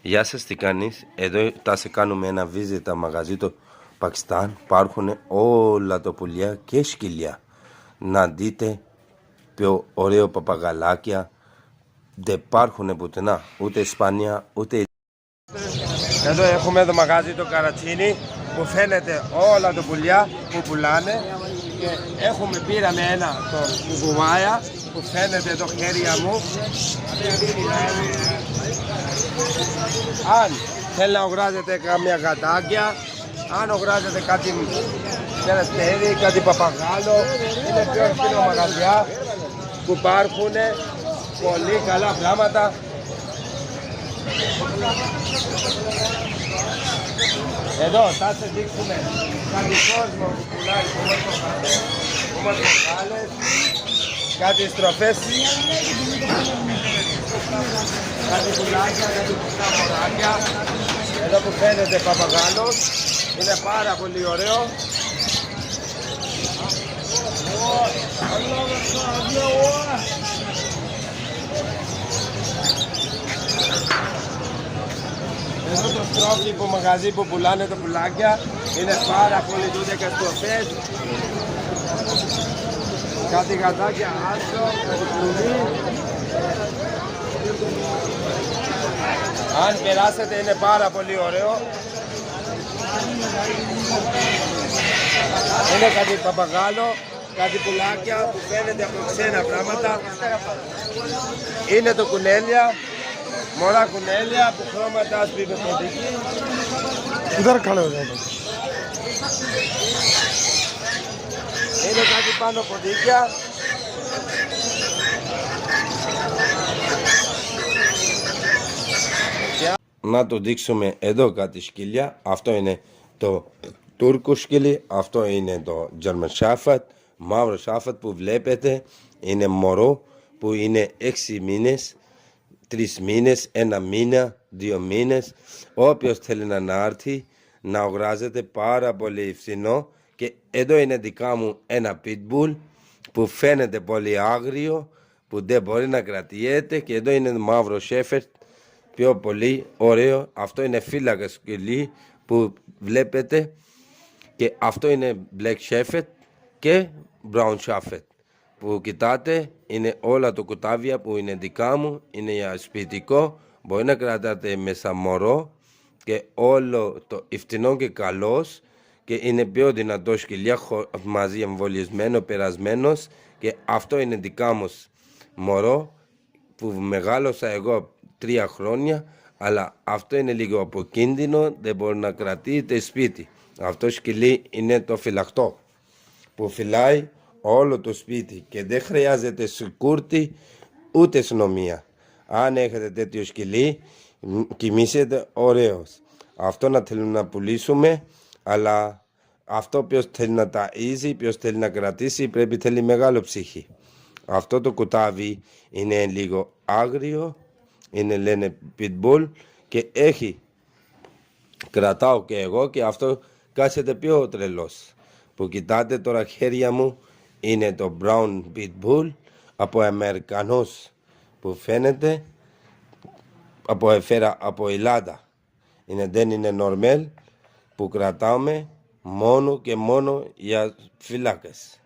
Γεια σας, τι κάνεις? Εδώ θα σε κάνουμε ένα visit μαγαζί το Πακιστάν. Υπάρχουν όλα τα πουλιά και σκυλιά. Να δείτε πιο ωραίο παπαγαλάκια. Δεν υπάρχουν πουθενά, ούτε Ισπανία, ούτε. Εδώ έχουμε το μαγαζί το Καρατσίνι που φαίνεται όλα τα πουλιά που πουλάνε. Και πήραμε ένα το κουκουβάια που φαίνεται το χέρια μου. Αν θέλει να αγοράζετε καμία γατάκια, αν αγοράζετε κάτι τεραστέρι, κάτι παπαγάλο, είναι πιο ευθύνο μαγαζιά που υπάρχουν πολύ καλά πράγματα. Εδώ θα σε δείξουμε κάτι κόσμο που πουλάει πορτοκάλες, κάτι στροφές, κάτι πουλάκια, κάτι πουλά μωράκια. Εδώ που φαίνεται παπαγάλος, είναι πάρα πολύ ωραίο. Εδώ το στρόφι που μαγαζί που πουλάνε τα πουλάκια είναι πάρα πολύ δούδια και στροφές. Κάτι γατάκια άσο, κάτι κλουβί. Αν περάσετε είναι πάρα πολύ ωραίο. Είναι κάτι παπαγάλο, κάτι πουλάκια που φαίνεται από ξένα πράγματα. Είναι το κουνέλια, μωρά κουνέλια που χρώματα άσπρη με ποντική. Είναι κάτι πάνω ποντίκια. Να το δείξουμε εδώ κάτι σκυλιά. Αυτό είναι το Τούρκο σκυλί, αυτό είναι το German Shepherd, μαύρο Shepherd που βλέπετε. Είναι μωρό που είναι 6 μήνες, 3 μήνες, 1 μήνα, 2 μήνες. Όποιος θέλει να έρθει να αγοράζεται πάρα πολύ φθηνό. Και εδώ είναι δικά μου ένα pitbull που φαίνεται πολύ άγριο, που δεν μπορεί να κρατιέται. Και εδώ είναι μαύρο Shepherd, πιο πολύ ωραίο. Αυτό είναι φύλακα σκυλί που βλέπετε. Και αυτό είναι Black Shepherd και Brown Shepherd που κοιτάτε. Είναι όλα το κουτάβια που είναι δικά μου. Είναι για σπιτικό. Μπορεί να κρατάτε μέσα μωρό. Και όλο το φτηνό και καλός. Και είναι πιο δυνατό σκυλιά μαζί εμβολιασμένο, περασμένος. Και αυτό είναι δικά μου μωρό που μεγάλωσα εγώ 3 χρόνια. Αλλά αυτό είναι λίγο αποκίνδυνο. Δεν μπορεί να κρατείτε σπίτι. Αυτό σκυλί είναι το φυλακτό που φυλάει όλο το σπίτι και δεν χρειάζεται σικούρτη ούτε αστυνομία. Αν έχετε τέτοιο σκυλί, κοιμήσετε ωραίος. Αυτό να θέλουμε να πουλήσουμε, αλλά αυτό ποιος θέλει να ταΐζει, ποιος θέλει να κρατήσει, πρέπει θέλει μεγάλο ψυχή. Αυτό το κουτάβι είναι λίγο άγριο, είναι λένε pitbull και κρατάω και εγώ και αυτό κάθεται πιο τρελός. Που κοιτάτε τώρα χέρια μου είναι το Brown Pitbull από Αμερικανός που φαίνεται από Ελλάδα. Δεν είναι normal που κρατάμε μόνο και μόνο για φυλάκες.